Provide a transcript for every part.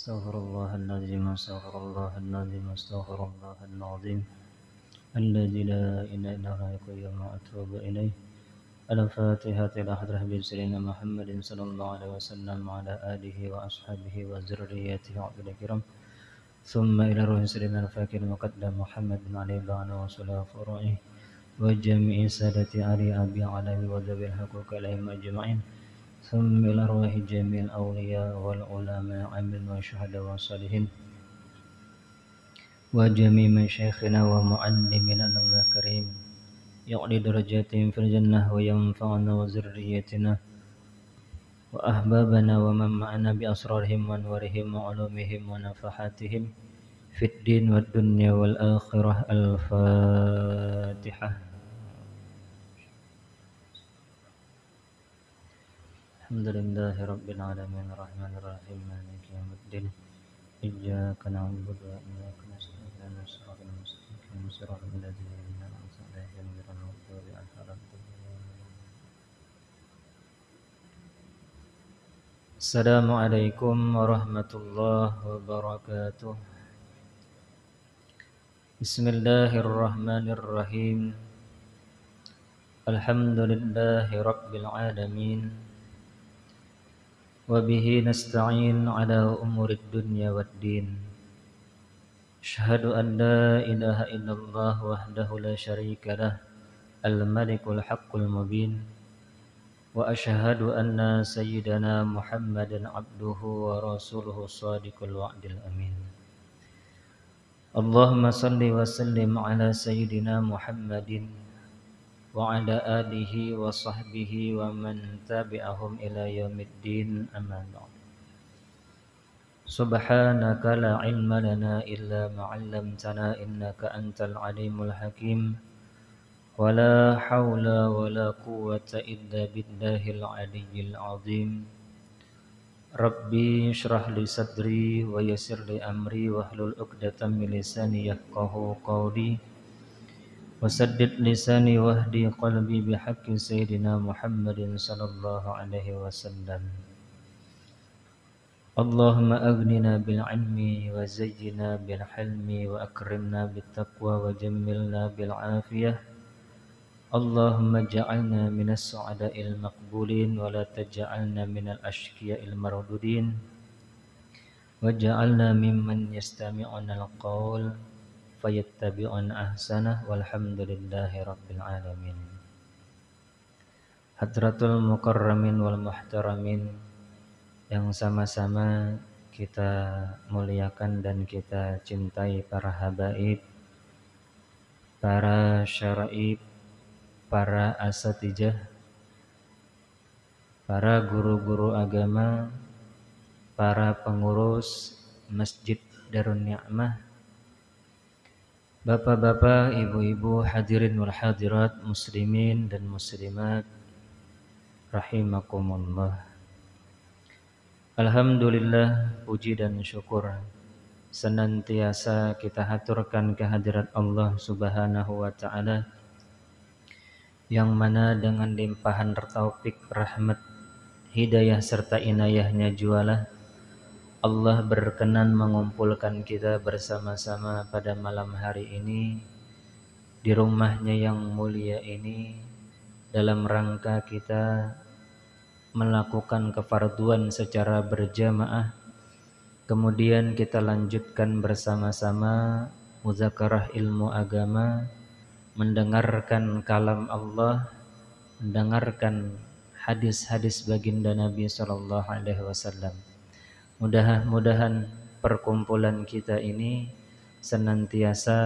استغفر الله العظيم استغفر الله العظيم استغفر الله العظيم الذي لا إله إلا هو الحي القيوم وأتوب إليه. الفاتحة إلى حضرة حبيب سيدنا محمد صلى الله عليه وسلم وعلى آله وأصحابه وذريته وعلى الكرام، ثم إلى روح سيدنا الفاكر المقدم محمد بن علي بن وصلاة فروعه وجميع سادة علي أبي علوي وذوي الحقوق عليهم أجمعين، ثم إلى روح جميع الأولياء والعلماء من والشهداء والصالحين وجميع مشايخنا ومعلمنا الله الكريم يعلي درجاتهم في الجنة وينفعنا وذريتنا وأحبابنا ومن معنا بأسرارهم وأنوارهم وعلومهم ونفحاتهم في الدين والدنيا والآخرة. الفاتحة. الحمد لله رب العالمين الرحمن الرحيم مالك يوم الدين إياك نعبد وإياك نستعين اهدنا الصراط المستقيم صراط الذين أنعمت عليهم غير المغضوب عليهم ولا الضالين. السلام عليكم ورحمة الله وبركاته. بسم الله الرحمن الرحيم. الحمد لله رب العالمين وبه نستعين على أمور الدنيا والدين. أشهد أن لا إله إلا الله وحده لا شريك له الملك الحق المبين، وأشهد أن سيدنا محمدا عبده ورسوله الصادق الوعد الأمين. اللهم صل وسلم على سيدنا محمد وعلى آله وصحبه ومن تبعهم إلى يوم الدين، أما بعد. سبحانك لا علم لنا إلا ما علمتنا إنك أنت العليم الحكيم، ولا حول ولا قوة إلا بالله العلي العظيم. ربي اشرح لي صدري ويسر لي أمري واحلل عقدة من لساني يفقهوا قولي وسدد لساني واهدي قلبي بحق سيدنا محمد صلى الله عليه وسلم. اللهم أغننا بالعلم وزينا بالحلم وأكرمنا بالتقوى وجملنا بالعافية. اللهم اجعلنا من السعداء المقبولين ولا تجعلنا من الأشقياء المردودين، واجعلنا ممن يستمعون القول فيتبعون أحسنه، والحمد لله رب العالمين. Hadratul Mukarramin wal Muhtaramin yang sama-sama kita muliakan dan kita cintai, para habaib, para syaraib, para asatijah, para guru-guru agama, para pengurus Masjid Darun Ni'mah, bapak-bapak, ibu-ibu, hadirin wal hadirat, muslimin dan muslimat rahimakumullah. Alhamdulillah, puji dan syukur senantiasa kita haturkan kehadirat Allah Subhanahu wa ta'ala, yang mana dengan limpahan taufik, rahmat, hidayah serta inayahnya jualah Allah berkenan mengumpulkan kita bersama-sama pada malam hari ini di rumahnya yang mulia ini, dalam rangka kita melakukan kefarduan secara berjamaah, kemudian kita lanjutkan bersama-sama muzakarah ilmu agama, mendengarkan kalam Allah, mendengarkan hadis-hadis baginda Nabi sallallahu alaihi wasallam. Mudah-mudahan perkumpulan kita ini senantiasa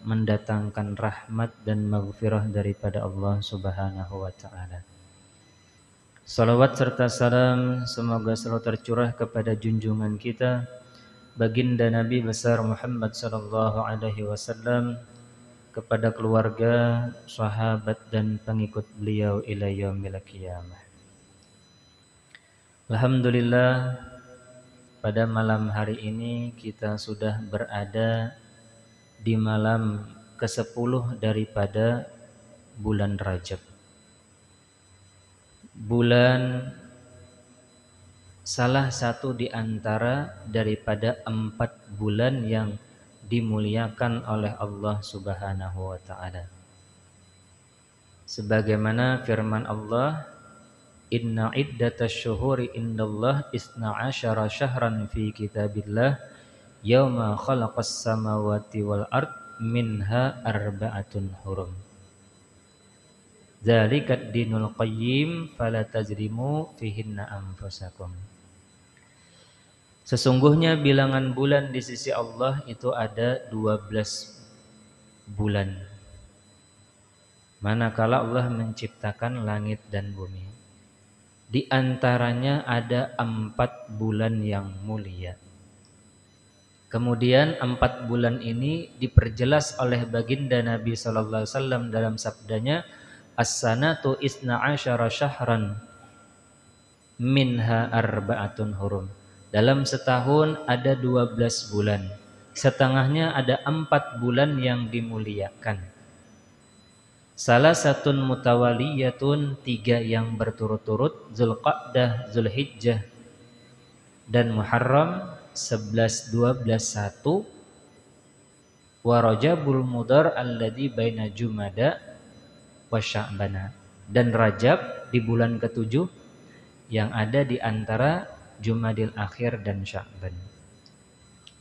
mendatangkan rahmat dan maghfirah daripada Allah Subhanahu wa ta'ala. Salawat serta salam semoga selalu tercurah kepada junjungan kita baginda Nabi besar Muhammad sallallahu alaihi wasallam, kepada keluarga, sahabat dan pengikut beliau ila yaumil qiyamah. Alhamdulillah, pada malam hari ini kita sudah berada di malam ke-10 daripada bulan Rajab. Bulan salah satu di antara daripada 4 bulan yang dimuliakan oleh Allah Subhanahu wa taala. Sebagaimana firman Allah, inna iddatash syuhuri indallah isna asyara syahran fi kitabillah yauma khalaqas samawati wal ard minha arba'atun hurum. Dzalikat dinul qayyim fala tajrimu fihinna anfusakum. Sesungguhnya bilangan bulan di sisi Allah itu ada 12 bulan. Manakala Allah menciptakan langit dan bumi. Di antaranya ada 4 bulan yang mulia. Kemudian 4 bulan ini diperjelas oleh baginda Nabi sallallahu alaihi wasallam dalam sabdanya, as-sanatu isna asyara syahran minha arba'atun hurum. Dalam setahun ada 12 bulan. Setengahnya ada 4 bulan yang dimuliakan. Salah satu mutawaliyatun, 3 yang berturut-turut, Zulqa'dah, Zulhijjah dan Muharram, 11, 12, 1, wa Rajabul Mudhar alladzi baina Jumada wa Sya'bana, dan Rajab di bulan ke-7 yang ada di antara Jumadil Akhir dan Sya'ban.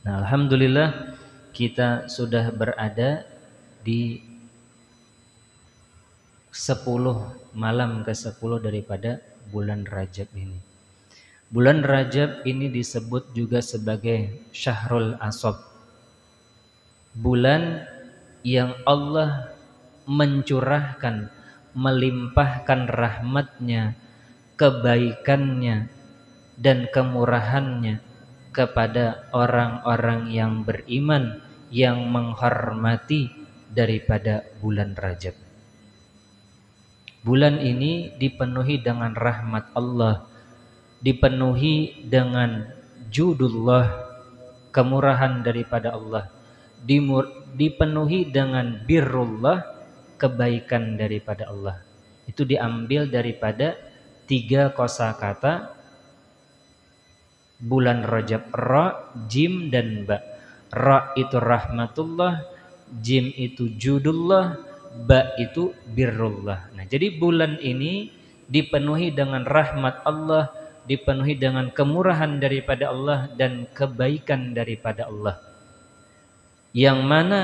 Nah, alhamdulillah kita sudah berada di 10 malam ke-10 daripada bulan Rajab ini. Bulan Rajab ini disebut juga sebagai Syahrul Asab. Bulan yang Allah mencurahkan, melimpahkan rahmatnya, kebaikannya, dan kemurahannya kepada orang-orang yang beriman, yang menghormati daripada bulan Rajab. Bulan ini dipenuhi dengan rahmat Allah, dipenuhi dengan judullah, kemurahan daripada Allah, dipenuhi dengan birrullah, kebaikan daripada Allah. Itu diambil daripada 3 kosakata bulan Rajab, ra, jim, dan ba. Ra itu rahmatullah, jim itu judullah, ba itu birrullah. Nah, jadi bulan ini dipenuhi dengan rahmat Allah, dipenuhi dengan kemurahan daripada Allah dan kebaikan daripada Allah. Yang mana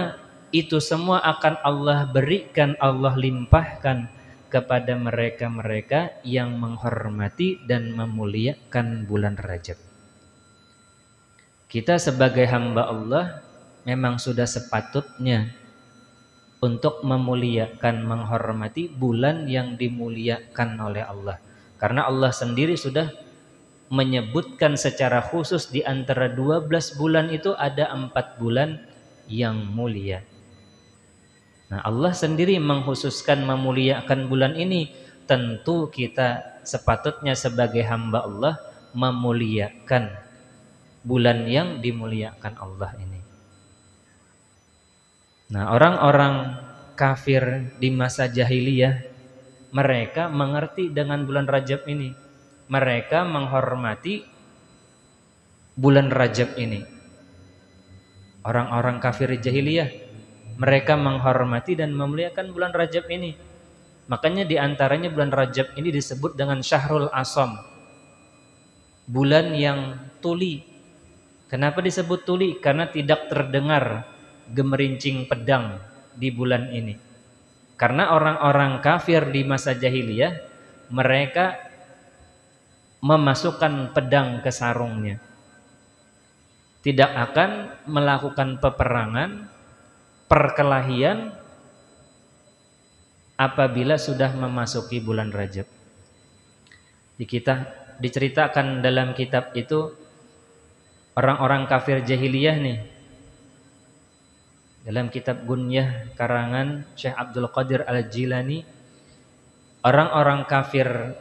itu semua akan Allah berikan, Allah limpahkan kepada mereka-mereka yang menghormati dan memuliakan bulan Rajab. Kita sebagai hamba Allah memang sudah sepatutnya untuk memuliakan, menghormati bulan yang dimuliakan oleh Allah. Karena Allah sendiri sudah menyebutkan secara khusus di antara 12 bulan itu ada 4 bulan yang mulia. Nah, Allah sendiri mengkhususkan memuliakan bulan ini. Tentu kita sepatutnya sebagai hamba Allah memuliakan bulan yang dimuliakan Allah ini. Nah, orang-orang kafir di masa jahiliyah, mereka mengerti dengan bulan Rajab ini. Mereka menghormati bulan Rajab ini. Orang-orang kafir jahiliyah, mereka menghormati dan memuliakan bulan Rajab ini. Makanya di antaranya bulan Rajab ini disebut dengan Syahrul Asam, bulan yang tuli. Kenapa disebut tuli? Karena tidak terdengar gemerincing pedang di bulan ini. Karena orang-orang kafir di masa jahiliyah, mereka memasukkan pedang ke sarungnya. Tidak akan melakukan peperangan, perkelahian apabila sudah memasuki bulan Rajab. Diceritakan dalam kitab itu orang-orang kafir jahiliyah nih. Dalam kitab Gunyah karangan Syekh Abdul Qadir Al-Jilani, orang-orang kafir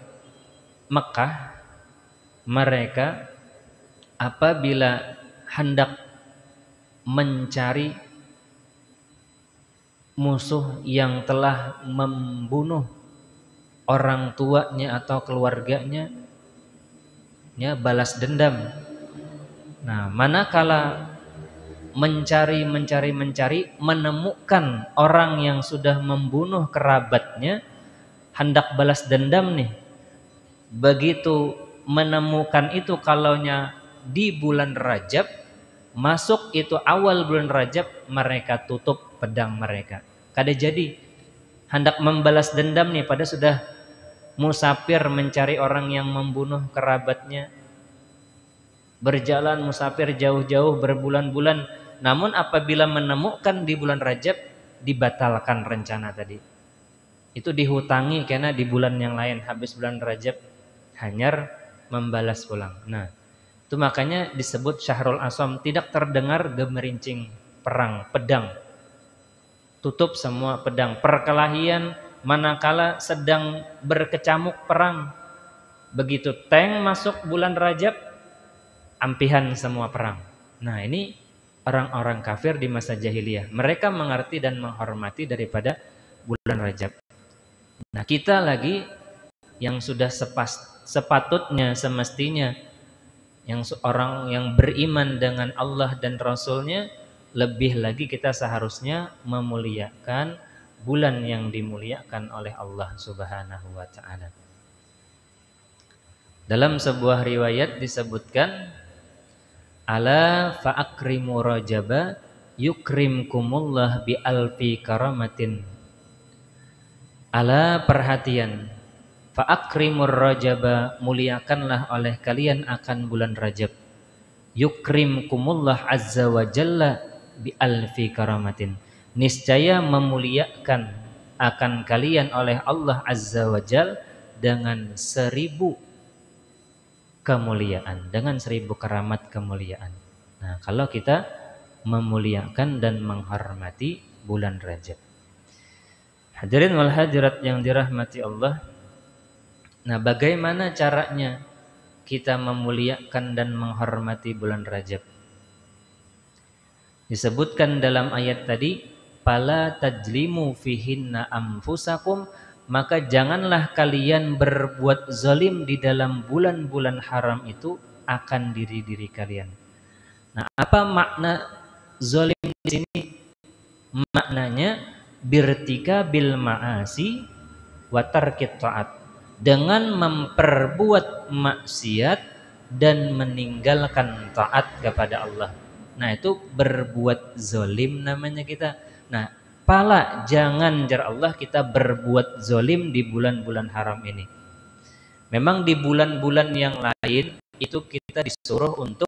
Mekah, mereka apabila hendak mencari musuh yang telah membunuh orang tuanya atau keluarganya, ya, balas dendam. Nah, manakala mencari menemukan orang yang sudah membunuh kerabatnya, hendak balas dendam nih. Begitu menemukan itu kalaunya di bulan Rajab, masuk itu awal bulan Rajab, mereka tutup pedang mereka. Kada jadi hendak membalas dendam nih, pada sudah musafir mencari orang yang membunuh kerabatnya, berjalan musafir jauh-jauh berbulan-bulan, namun apabila menemukan di bulan Rajab, dibatalkan rencana tadi. Itu dihutangi karena di bulan yang lain, habis bulan Rajab hanyar membalas pulang. Nah, itu makanya disebut Syahrul Asham, tidak terdengar gemerincing perang, pedang. Tutup semua pedang. Perkelahian manakala sedang berkecamuk perang. Begitu tank masuk bulan Rajab, ampihan semua perang. Nah, ini orang-orang kafir di masa jahiliyah. Mereka mengerti dan menghormati daripada bulan Rajab. Nah, kita lagi yang sudah sepatutnya, semestinya, yang orang yang beriman dengan Allah dan Rasulnya, lebih lagi kita seharusnya memuliakan bulan yang dimuliakan oleh Allah Subhanahu wa ta'ala. Dalam sebuah riwayat disebutkan, ala fa'akrimu rajaba yukrimkumullah bi alfi karamatin. Ala, perhatian, fa'akrimur rajaba, muliakanlah oleh kalian akan bulan Rajab. Yukrimkumullah azza wa jalla bi alfi karamatin. Niscaya memuliakan akan kalian oleh Allah azza wa jalla dengan 1000 kemuliaan, dengan 1000 karamat kemuliaan. Nah, kalau kita memuliakan dan menghormati bulan Rajab. Hadirin wal hadirat yang dirahmati Allah. Nah, bagaimana caranya kita memuliakan dan menghormati bulan Rajab? Disebutkan dalam ayat tadi, fala tajlimu fihinna anfusakum, maka janganlah kalian berbuat zalim di dalam bulan-bulan haram itu akan diri-diri kalian. Nah, apa makna zalim di sini? Maknanya birtika bil ma'asi wa tarkit ta'at, dengan memperbuat maksiat dan meninggalkan taat kepada Allah. Nah, itu berbuat zalim namanya kita. Nah, pala jangan jar Allah kita berbuat zalim di bulan-bulan haram ini. Memang di bulan-bulan yang lain itu kita disuruh untuk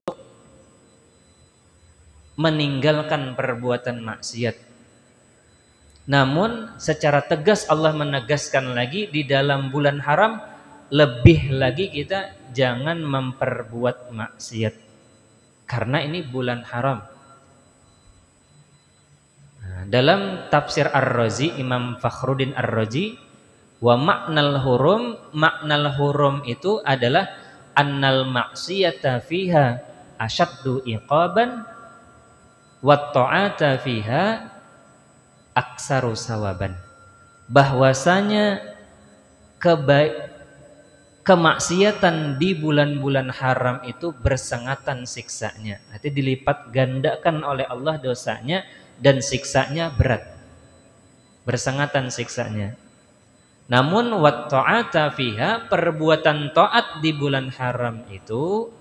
meninggalkan perbuatan maksiat. Namun secara tegas Allah menegaskan lagi di dalam bulan haram, lebih lagi kita jangan memperbuat maksiat karena ini bulan haram. Nah, dalam tafsir Ar-Razi, Imam Fakhruddin Ar-Razi, wa maknal hurum itu adalah annal maksiyata fiha asyaddu iqaban wa ta'ata fiha aksaru sawaban. Bahwasanya kemaksiatan di bulan-bulan haram itu bersengatan siksanya. Nanti dilipat gandakan oleh Allah dosanya dan siksanya berat. Bersengatan siksanya. Namun wat ta'ata fiha, perbuatan taat di bulan haram itu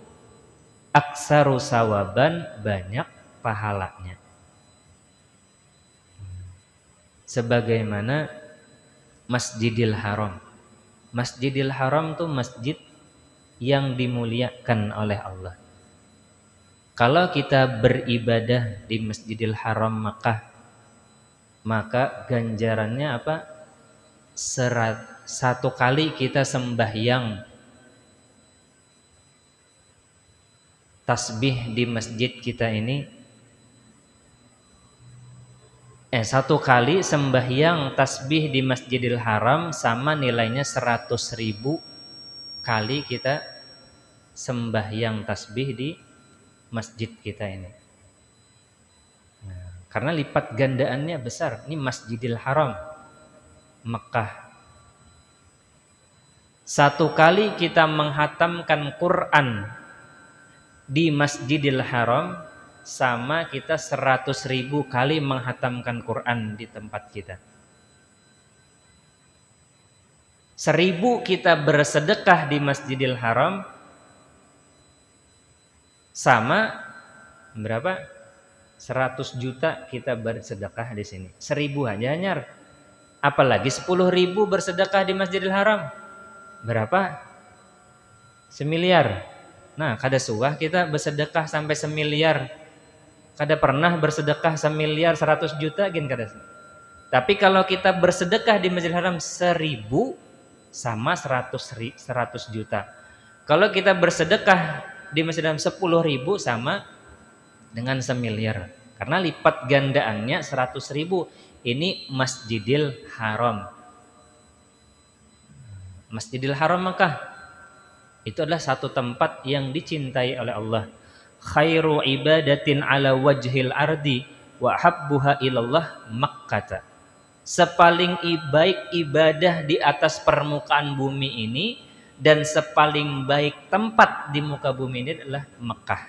aksaru sawaban, banyak pahalanya. Sebagaimana Masjidil Haram. Masjidil Haram itu masjid yang dimuliakan oleh Allah. Kalau kita beribadah di Masjidil Haram Makkah, maka ganjarannya apa? Satu kali kita sembahyang tasbih di masjid kita ini, satu kali sembahyang tasbih di Masjidil Haram sama nilainya 100.000 kali kita sembahyang tasbih di masjid kita ini. Nah, karena lipat gandaannya besar. Ini Masjidil Haram Mekah. Satu kali kita menghatamkan Quran di Masjidil Haram sama kita 100.000 kali menghatamkan Quran di tempat kita. 1000 kita bersedekah di Masjidil Haram sama berapa? 100 juta kita bersedekah di sini. 1000 aja nyar. Apalagi 10.000 bersedekah di Masjidil Haram. Berapa? 1.000.000.000. Nah, kada suah kita bersedekah sampai 1.000.000.000. Kada pernah bersedekah 1.000.000.000 100 juta gin kada. Tapi kalau kita bersedekah di Masjidil Haram 1.000 sama 100 juta. Kalau kita bersedekah di Masjidil Haram 10.000 sama dengan 1.000.000.000. Karena lipat gandaannya 100.000. Ini Masjidil Haram. Masjidil Haram Makkah itu adalah satu tempat yang dicintai oleh Allah. Khairu ibadatin ala wajhil ardi wa habbuha ilallah Makkah. Sepaling baik ibadah di atas permukaan bumi ini dan sepaling baik tempat di muka bumi ini adalah Mekah.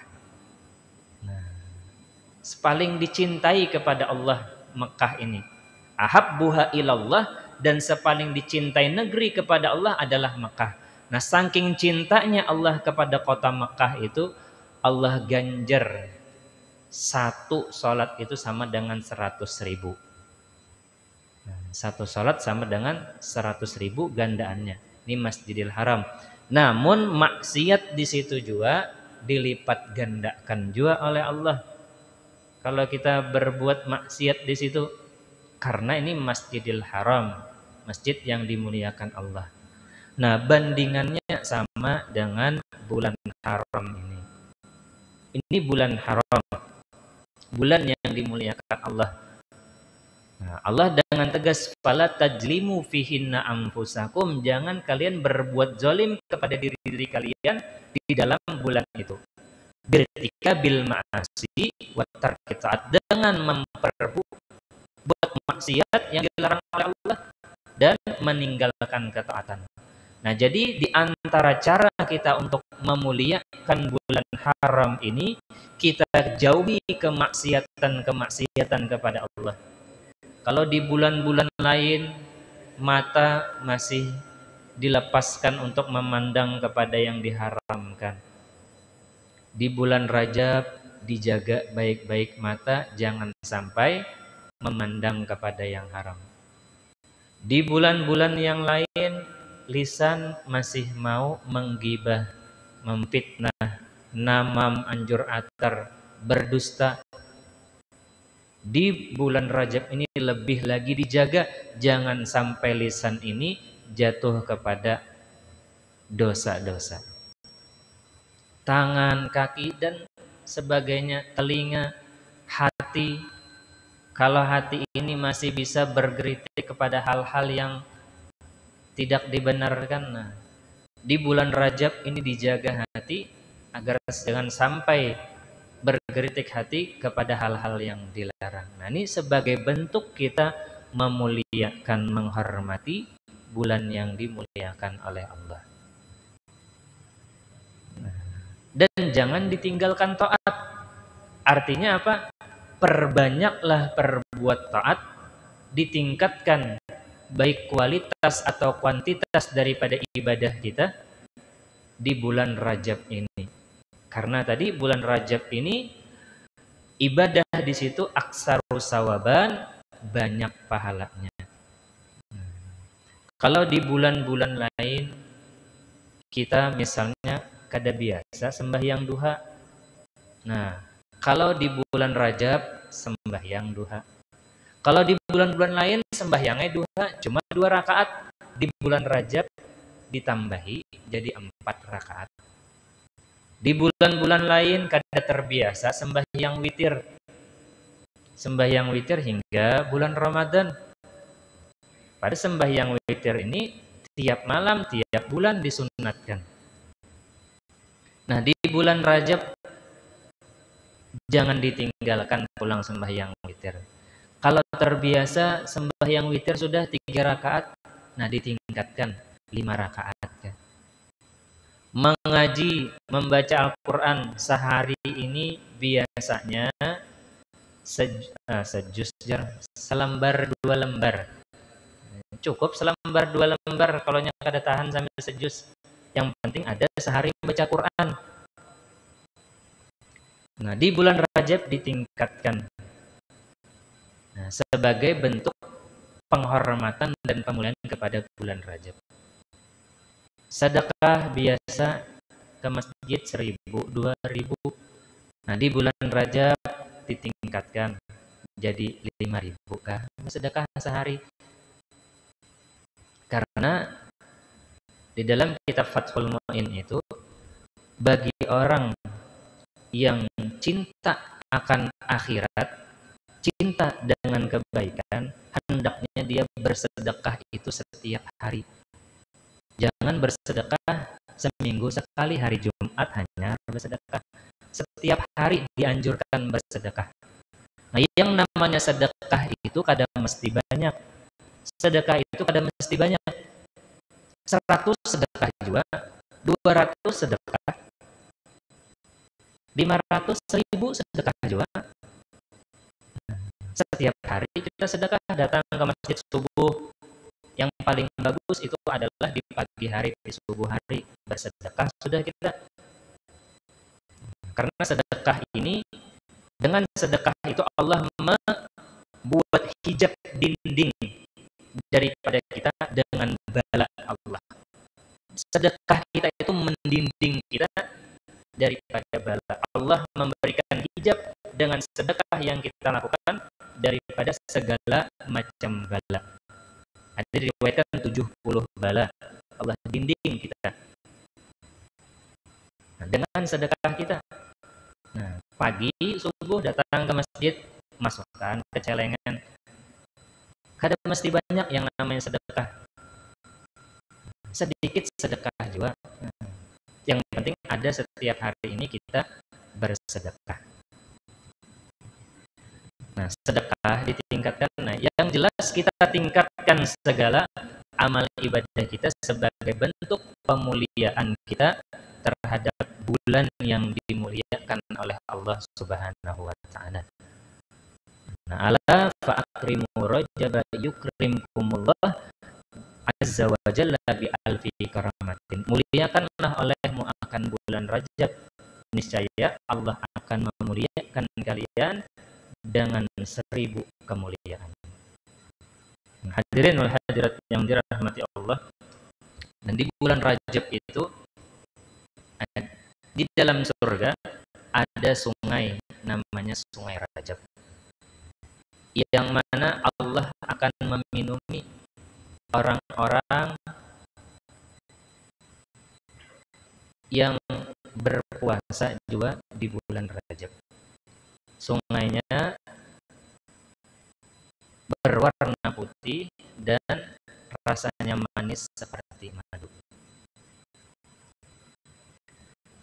Nah, sepaling dicintai kepada Allah Mekah ini. Ahabbuha ilallah, dan sepaling dicintai negeri kepada Allah adalah Mekah. Nah, saking cintanya Allah kepada kota Mekah itu, Allah ganjar satu sholat itu sama dengan 100.000. Nah, satu sholat sama dengan 100.000 gandaannya. Ini Masjidil Haram. Namun maksiat di situ juga dilipat gandakan juga oleh Allah. Kalau kita berbuat maksiat di situ, karena ini Masjidil Haram, masjid yang dimuliakan Allah. Nah, bandingannya sama dengan bulan haram ini. Ini bulan haram, bulan yang dimuliakan Allah. Nah, Allah dengan tegas, fala tajlimu fihinna anfusakum, jangan kalian berbuat zalim kepada diri kalian di dalam bulan itu. Birtika bil ma'asi wa tarki ta'at, dengan memperbuat maksiat yang dilarang oleh Allah dan meninggalkan ketaatan. Nah, jadi di antara cara kita untuk memuliakan bulan haram ini, kita jauhi kemaksiatan kepada Allah. Kalau di bulan-bulan lain mata masih dilepaskan untuk memandang kepada yang diharamkan. Di bulan Rajab dijaga baik-baik mata, jangan sampai memandang kepada yang haram. Di bulan-bulan yang lain lisan masih mau menggibah, memfitnah, namam, anjur atar, berdusta. Di bulan Rajab ini lebih lagi dijaga, jangan sampai lisan ini jatuh kepada dosa-dosa. Tangan, kaki, dan sebagainya, telinga, hati. Kalau hati ini masih bisa bergeritik kepada hal-hal yang tidak dibenarkan, nah, di bulan Rajab ini dijaga hati agar jangan sampai bergeritik hati kepada hal-hal yang dilarang. Nah, ini sebagai bentuk kita memuliakan, menghormati bulan yang dimuliakan oleh Allah. Dan jangan ditinggalkan taat. Artinya apa? Perbanyaklah perbuat taat, ditingkatkan baik kualitas atau kuantitas daripada ibadah kita di bulan Rajab ini. Karena tadi bulan Rajab ini ibadah di situ aksaru sawaban, banyak pahalanya. Kalau di bulan-bulan lain kita misalnya kada biasa sembahyang duha. Nah, kalau di bulan Rajab sembahyang duha. Kalau di bulan-bulan lain sembahyangnya duha cuma 2 rakaat, di bulan Rajab ditambahi jadi 4 rakaat. Di bulan-bulan lain kada terbiasa sembahyang witir. Sembahyang witir hingga bulan Ramadan. Pada sembahyang witir ini tiap malam, tiap bulan disunatkan. Nah, di bulan Rajab jangan ditinggalkan pulang sembahyang witir. Kalau terbiasa sembahyang witir sudah 3 rakaat, nah ditingkatkan 5 rakaat ya. Mengaji, membaca Al-Quran sehari ini biasanya selembar 2 lembar. Cukup selembar 2 lembar kalau kada tahan sampai sejus. Yang penting ada sehari membaca Quran. Nah, di bulan Rajab ditingkatkan. Nah, sebagai bentuk penghormatan dan pemuliaan kepada bulan Rajab. Sedekah biasa ke masjid 1.000, 2.000. Nah, di bulan Rajab ditingkatkan jadi 5.000 kah sedekah sehari. Karena di dalam kitab Fathul Mu'in itu bagi orang yang cinta akan akhirat, cinta dengan kebaikan, hendaknya dia bersedekah itu setiap hari. Jangan bersedekah seminggu sekali, hari Jumat hanya bersedekah. Setiap hari dianjurkan bersedekah. Nah, yang namanya sedekah itu kadang mesti banyak. Sedekah itu kadang mesti banyak. 100 sedekah juga, 200 sedekah, 500, 1.000 sedekah juga. Setiap hari kita sedekah, datang ke masjid subuh. Yang paling bagus itu adalah di pagi hari, di subuh hari bersedekah sudah kita. Karena sedekah ini, dengan sedekah itu Allah membuat hijab dinding daripada kita dengan bala Allah. Sedekah kita itu mendinding kita daripada bala. Allah memberikan hijab dengan sedekah yang kita lakukan daripada segala macam bala. Ada diriwayatkan 70 bala Allah dinding kita. Nah, dengan sedekah kita. Nah, pagi subuh datang ke masjid, masukkan ke celengan. Kada mesti banyak yang namanya sedekah. Sedikit sedekah juga. Yang penting ada setiap hari ini kita bersedekah. Nah, sedekah ditingkatkan. Nah, yang jelas kita tingkatkan segala amal ibadah kita sebagai bentuk pemuliaan kita terhadap bulan yang dimuliakan oleh Allah Subhanahu wa taala. Nah, ala fa'akrimu rajaba yukrimkumullah azza wa jalla bi alfi karamatin. Muliakanlah olehmu akan bulan Rajab, niscaya Allah akan memuliakan kalian dengan 1.000 kemuliaan. Hadirin wal hadirat yang dirahmati Allah. Dan di bulan Rajab itu di dalam surga ada sungai namanya Sungai Rajab, yang mana Allah akan meminumi orang-orang yang berpuasa juga di bulan Rajab. Sungainya berwarna putih dan rasanya manis seperti madu.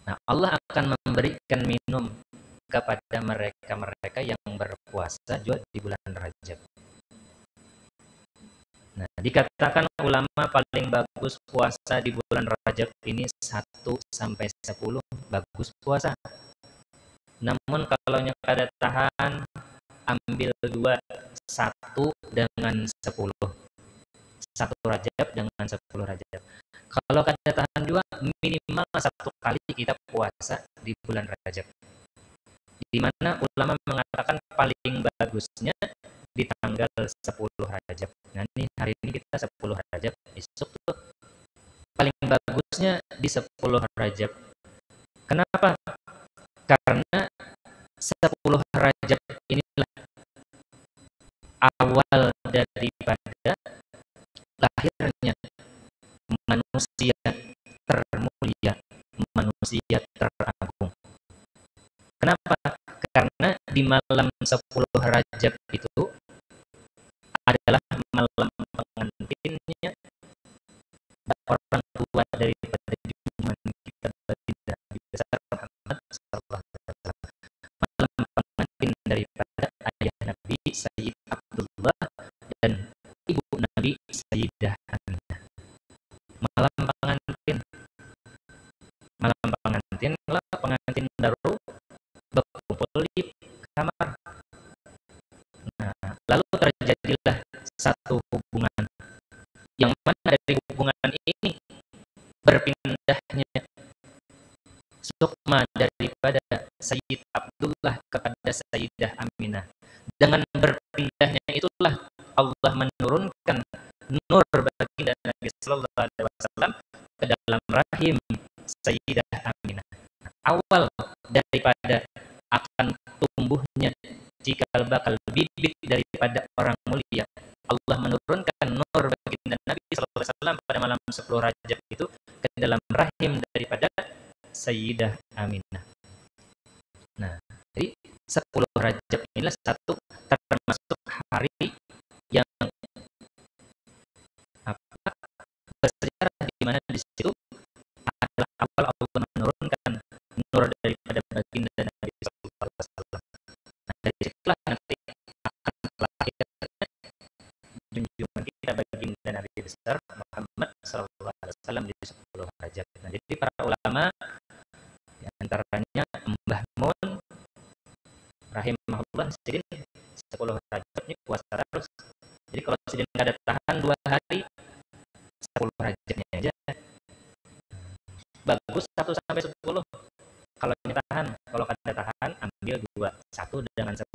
Nah, Allah akan memberikan minum kepada mereka-mereka yang berpuasa juga di bulan Rajab. Nah, dikatakan ulama paling bagus puasa di bulan Rajab ini 1 sampai 10 bagus puasa. Namun kalau kada tahan, ambil 2, 1 dengan 10. 1 Rajab dengan 10 Rajab. Kalau kada tahan 2, minimal 1 kali kita puasa di bulan Rajab. Di mana ulama mengatakan paling bagusnya di tanggal 10 Rajab. Nah, ini hari ini kita 10 Rajab, besok tuh paling bagusnya di 10 Rajab. Kenapa? Karena 10 Rajab inilah awal daripada lahirnya manusia termulia, manusia teragung. Kenapa? Karena di malam 10 Rajab itu adalah malam pengantinnya orang tua daripada junjungan kita baginda Nabi besar Muhammad sallallahu alaihi wasallam. Malam pengantin daripada ayah Nabi Sayyid Abdullah dan ibu Nabi Sayyidah Aminah. malam pengantin. Malam pengantin lah pengantin baru berkumpul di kamar. Nah, lalu terjadilah satu hubungan yang mana dari hubungan ini berpindahnya sukma daripada Sayyid Abdullah kepada Sayyidah Aminah. Dengan berpindahnya itulah Allah menurunkan nur baginda Nabi Sallallahu Alaihi Wasallam ke dalam rahim Sayyidah Aminah. Awal daripada akan tumbuhnya cikal bakal bibit daripada orang mulia, Allah menurunkan nur baginda Nabi Sallallahu Alaihi Wasallam pada malam 10 Rajab itu ke dalam rahim daripada Sayyidah Aminah. Nah, jadi 10 Rajab inilah satu termasuk hari yang bersejarah di mana di situ adalah awal Allah menurunkan nur daripada baginda Nabi Sallallahu Alaihi Wasallam. Nah, dari situlah nanti akan lahir junjungan kita baginda Nabi besar Muhammad Sallallahu Alaihi Wasallam di 10 Rajab. Nah, jadi para ulama di antaranya Mbah Mun rahimahullah sidin 10 Rajab ini puasa terus. Jadi kalau sidin nggak ada tahan 2 hari 10 Rajabnya aja bagus 1 sampai 10. Kalau ini tahan, kalau kada tahan ambil 2, 1 dengan 10.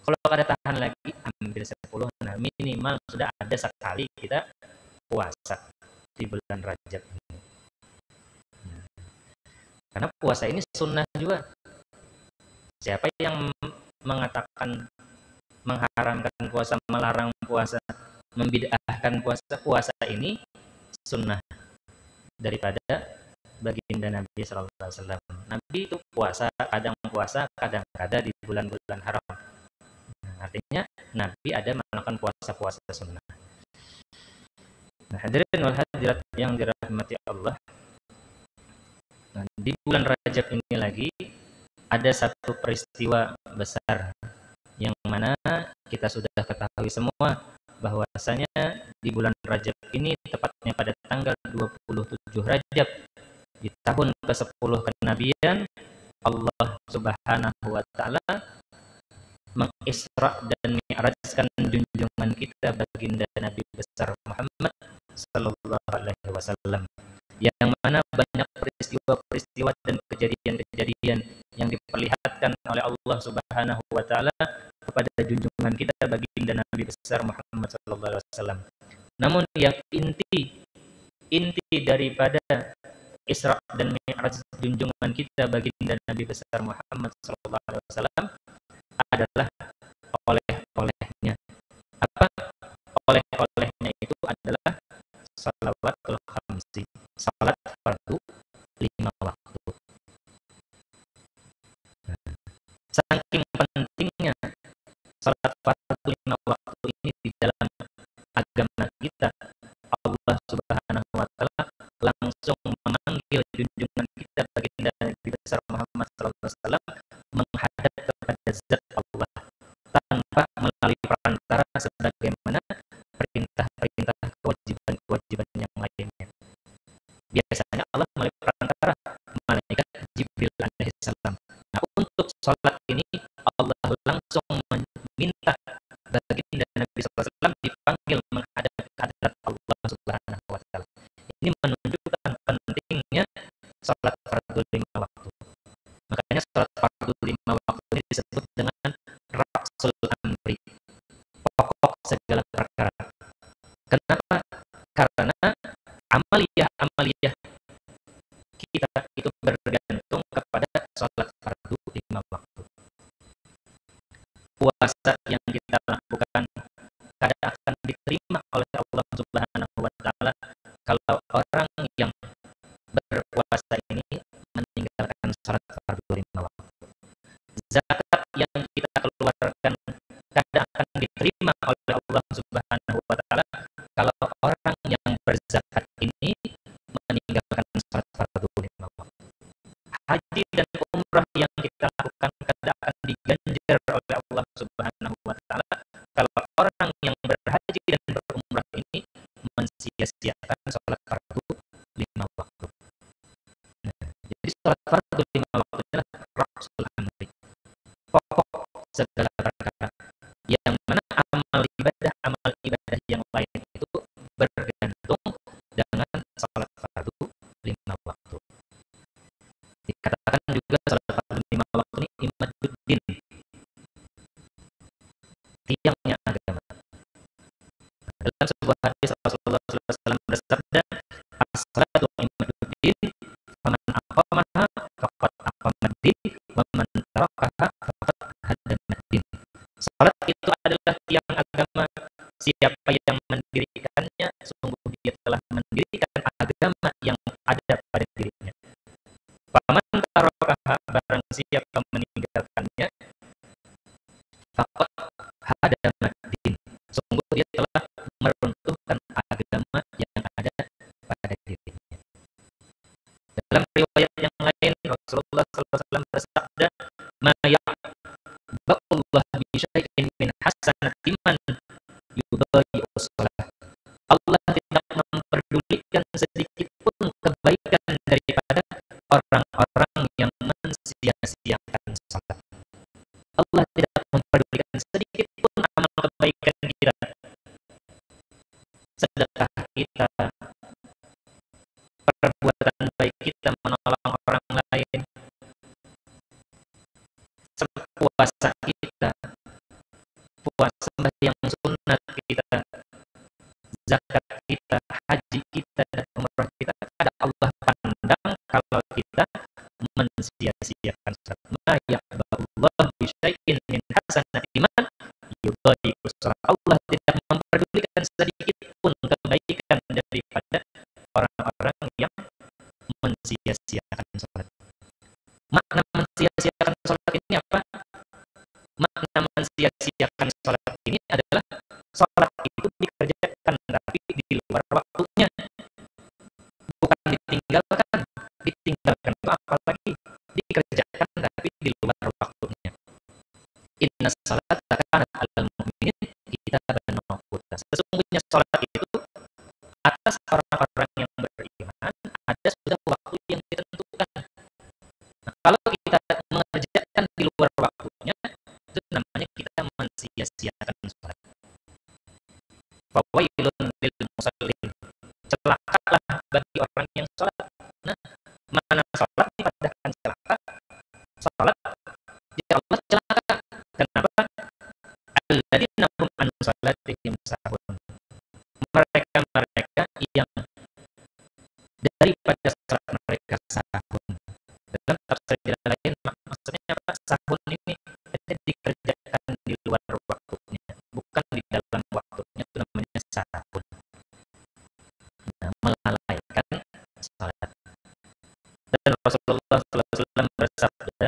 Kalau kada tahan lagi ambil 10. Nah, minimal sudah ada sekali kita puasa di bulan Rajab ini. Karena puasa ini sunnah juga. Siapa yang mengatakan mengharamkan puasa, melarang puasa, membid'ahkan puasa, puasa ini sunnah daripada baginda Nabi Sallallahu Alaihi Wasallam. Nabi itu puasa, kadang kada di bulan-bulan haram. Nah, artinya Nabi ada melakukan puasa-puasa sunnah. Nah, hadirin wal hadirat yang dirahmati Allah. Nah, di bulan Rajab ini lagi ada satu peristiwa besar yang mana kita sudah ketahui semua bahwasanya di bulan Rajab ini tepatnya pada tanggal 27 Rajab di tahun ke-10 kenabian Allah Subhanahu wa taala mengisra dan mi'rajkan junjungan kita baginda Nabi besar Muhammad sallallahu alaihi wasallam, yang mana banyak peristiwa-peristiwa dan kejadian-kejadian yang diperlihatkan oleh Allah Subhanahu wa taala kepada junjungan kita baginda Nabi besar Muhammad sallallahu alaihi wasallam. Namun yang inti daripada Isra dan Mi'raj junjungan kita baginda Nabi besar Muhammad sallallahu alaihi wasallam adalah oleh-olehnya. Apa oleh-olehnya itu adalah salawatul khamsi, salat fardu 5 waktu. Saking pentingnya salat fardu 5 waktu ini di dalam agama kita, Allah Subhanahu wa taala langsung memanggil junjungan kita baginda Nabi besar Muhammad sallallahu alaihi wasallam menghadap kepada zat Allah tanpa melalui perantara sebagaimana perintah-perintah kewajiban-kewajiban yang lainnya. Biasanya Allah melalui perantara malaikat Jibril alaihissalam. Nah, untuk sholat ini Allah langsung meminta baginda Nabi sallallahu alaihi wasallam dipanggil menghadap hadirat Allah Subhanahu wa taala. Ini menunjukkan pentingnya sholat fardu 5 waktu. Makanya sholat fardu 5 waktu ini disebut dengan ra'sul amri, pokok segala perkara. Kenapa? Karena amaliyah kita itu bergantung kepada sholat fardu 5 waktu. Puasa yang kita lakukan kadang akan diterima oleh Allah Subhanahu wa taala kalau orang yang berpuasa ini meninggalkan sholat fardu 5 waktu. Zakat yang kita keluarkan kadang akan diterima oleh Allah Subhanahu wa taala kalau orang yang berzakat ini meninggalkan sholat fardu 5 waktu. Haji dan umrah yang kita lakukan kadang akan diganjar oleh Allah Subhanahu wa taala kalau orang yang berhaji dan berumrah ini mensia-siakan sholat fardu fardu 5 waktu adalah rasul amri, pokok segala perkara, yang mana amal ibadah yang lain itu bergantung dengan salat fardu 5 waktu. Dikatakan juga salat fardu 5 waktu ini imaduddin, tiangnya agama. Dalam sebuah hadis Rasulullah SAW bersabda, as-salatu imaduddin, faman aqamaha faqad aqamaddin, wa man tarakaha faqad hadamaddin. Salat itu adalah tiang agama. Siapa yang mendirikannya, sungguh dia telah mendirikan agama yang ada pada dirinya. Faman tarakaha, barang siapa meninggalkannya, faqad hadamaddin, sungguh dia telah meruntuhkan agama yang ada pada dirinya. Dalam riwayat yang lain Rasulullah SAW bersabda, ma ya'ba'ullah bi syai'in min hasanati man yudayyi'u shalah. Allah tidak memperdulikan sedikit pun kebaikan daripada orang-orang yang mensia-siakan salat. Allah tidak memperdulikan sedikit pun amal kebaikan kita, sedekah kita, perbuatan baik kita, menolong orang lain, puasa kita, puasa sembahyang sunat kita, zakat kita, haji kita, dan umrah kita, ada Allah pandang kalau kita mensia-siakan salat. Ma ya'ba'ullah bi syai'in min hasanati man yudayyi'u shalah. Allah tidak memperdulikan sedikit pun kebaikan daripada orang-orang yang mensia-siakan salat. Makna mensia-siakan salat ini apa? Makna mensia-siakan salat ini adalah salat itu dikerjakan tapi di luar waktunya, bukan ditinggalkan. Ditinggalkan itu apalagi dikerjakan tapi di luar waktunya. Inna salata kanat 'alal mu'minin kitaban mawquta. Sesungguhnya salat itu atas orang-orang yang beriman ada sudah waktu yang ditentukan. Nah, kalau kita mengerjakan di luar waktunya, itu namanya kita mensia-siakan salat. Fawailun lil musallin, celakalah bagi orang yang salat. Nah, mana salat dikatakan celaka? Salat ya Allah celaka. Kenapa? Alladzina hum an salatihim sahun. Mereka yang daripada salat mereka sahun. Dalam tafsir lain maksudnya apa? Sahun ini dikerjakan di luar waktunya, bukan di dalam waktunya, itu namanya sahun. Nah, melalaikan salat. Dan Rasulullah SAW bersabda,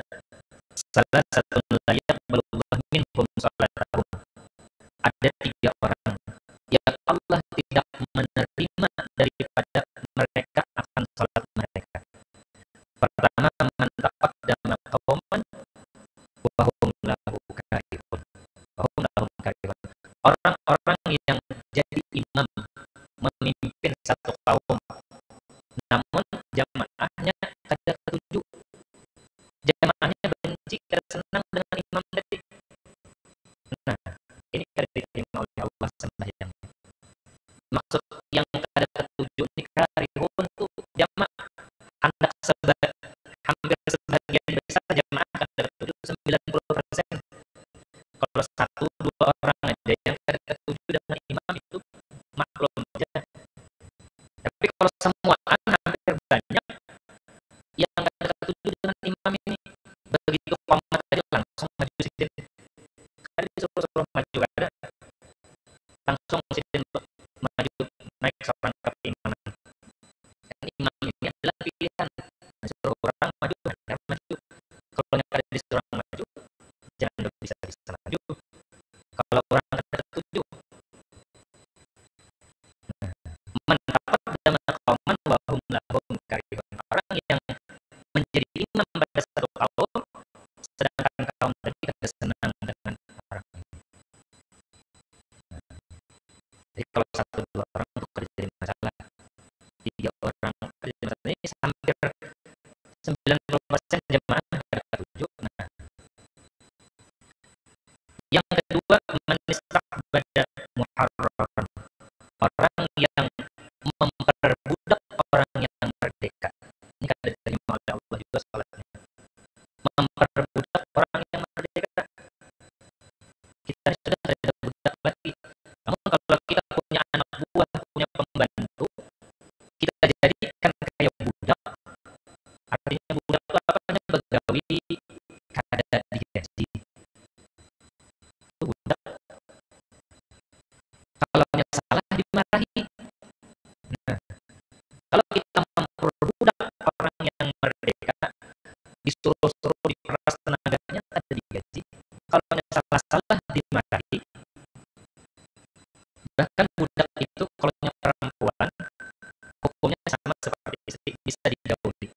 salah satu layak balullah minhum salatahum. Ada 3 orang yang Allah tidak menerima daripada mereka akan salat mereka. Pertama, man taqaddama qauman wa hum lahu karihun. Orang-orang yang jadi imam, memimpin satu kaum, namun jamaahnya kada ketujuh. Jamaahnya benci, kada senang dengan imam tadi. Nah, ini kada diterima oleh Allah sembahyangnya. Maksud yang kada ketujuh ini karihun tuh jamaah hendak hampir sebagian besar jamaah kada ketujuh 90%. Kalau 1-2 orang aja yang kada ketujuh dengan imam itu maklum aja. Tapi kalau semuaan hampir banyak yang kada ketujuh dengan imam ini, begitu komat aja langsung maju sidin. Kada disuruh maju, kada. Langsung sidin maju naik seorang ke imaman. Dan imam ini adalah pilihan. Disuruh orang maju, benar maju. Kalau yang kada disuruh maju, jangan bisa maju. Kalau orang kada ketujuh, mendapat dama kauman wa hum lahum karihun. Orang yang menjadi imam pada satu kaum, sedangkan kaum tadi kada senang dengan orang ini. Jadi kalau 1-2 orang itu kada jadi masalah, 3 orang kada jadi masalah. Ini hampir persen jemaah ada ketujuh. Nah, yang kedua pada muharrar, orang yang memperbudak orang yang merdeka. Ini kan diterima oleh Allah juga salatnya. Memperbudak orang yang merdeka. Kita sudah tidak budak lagi. Namun kalau kita punya anak buah, punya pembantu, kita jadikan kayak budak. Artinya budak itu apanya? Begawi kada digaji. Itu budak. Kalau salah dimarahi. Nah, kalau kita memperbudak orang yang merdeka, disuruh-suruh diperas tenaganya ada digaji. Kalau salah-salah dimarahi. Bahkan budak itu kalau perempuan hukumnya sama seperti istri, bisa digauli.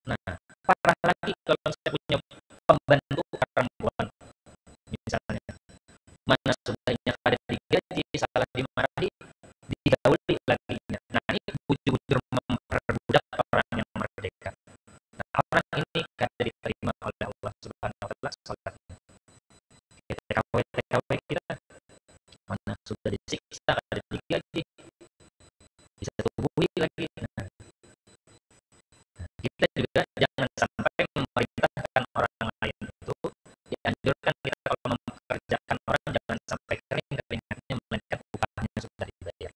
Nah, parah lagi kalau saya punya pembantu perempuan misalnya, mana sudahnya ada digaji, salah dimarahi, digauli lagi. Nah, ini bujur-bujur memperbudak orang yang merdeka. Nah, orang ini kada diterima oleh Allah Subhanahu wa taala salatnya. TKW kita mana sudah disiksa, ada digaji, bisa tubuhi lagi. Nah, kita juga jangan sampai memerintahkan orang lain itu. Dianjurkan kita kalau mempekerjakan orang jangan sampai keringatnya, melainkan upahnya sudah dibayar.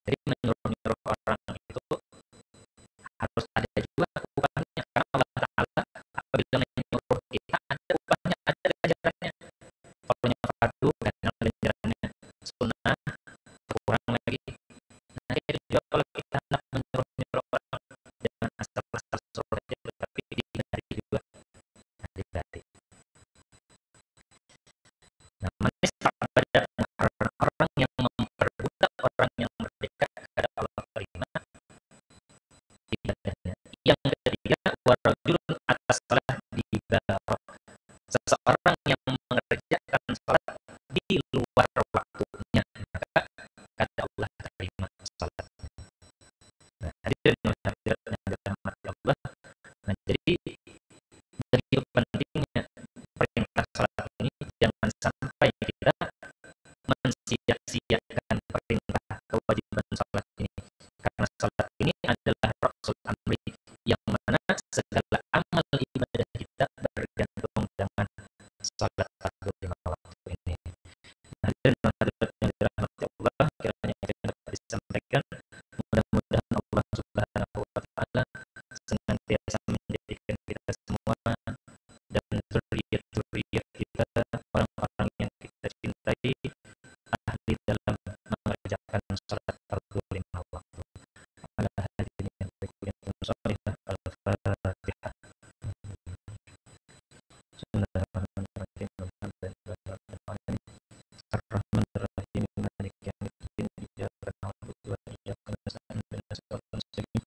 Jadi menyuruh orang itu harus ada juga upahnya, karena Allah Ta'ala apabila menyuruh kita ada upahnya, ada ganjarannya. Kalau fardu kan ganjarannya, sunnah kurang lagi. Nah, itu juga kalau kita hendak menyuruh orang, jangan asal-asal suruh aja, tapi dihindari juga hari-hari. Nah, menista pada orang yang memperbudak orang yang merdeka, kada Allah terima ibadahnya. Yang ketiga, warajulun atas salah dibarok, seseorang yang mengerjakan salat di luar waktunya, maka kata Allah terima salatnya. Nah, hadirin hadirat yang dirahmati Allah. Nah, jadi begitu pentingnya perintah salat ini, jangan sampai kita mensia-siakan perintah kewajiban salat ini, karena salat ini adalah rasul amri, yang mana segala amal ibadah kita bergantung dengan salat fardu lima waktu ini. Nah, hadirin hadirat yang dirahmati Allah, kiranya kita dapat disampaikan, mudah-mudahan Allah Subhanahu wa taala senantiasa menjadikan kita semua dan zuriat-zuriat kita, orang-orang yang kita cintai, ahli dalam mengerjakan salat fardu lima waktu. Ala hadirin yang salihah, al-Fatihah. Bismillahirrahmanirrahim. Ar-Rahmanir-Rahim. Maliki yaumiddin. Iyyaka na'budu wa iyyaka nasta'in. Ihdinas siratal mustaqim.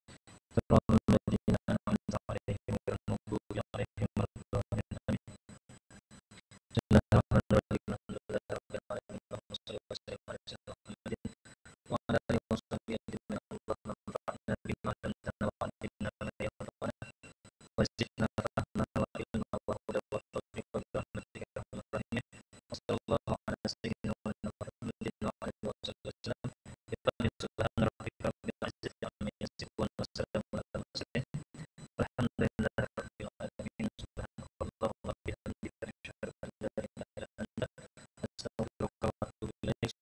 Shiratal ladzina an'amta 'alaihim ghairil maghdubi 'alaihim waladdallin. Bismillahirrahmanirrahim. Alhamdulillahi rabbil alamin. Wassalatu wassalamu ala sayyidina Muhammadin wa ala alihi washabbihi ajma'in. Allahumma anfa'na bima 'allamtana wa 'allimna ma yanfa'una wa zidna fahma wa ilma wa huda wa tawfiqa bi rahmatika ya arhamar rahimin. Wassallallahu ala sayyidina Muhammadin wa ala alihi wasallam. Subhana rabbika rabbil izzati amma yasifun wa salamun alal mursalin walhamdulillahi rabbil alamin. Subhanallah wa bihamdihi, asyhadu an la ilaha illa anta, astaghfiruka wa atubu ilaik.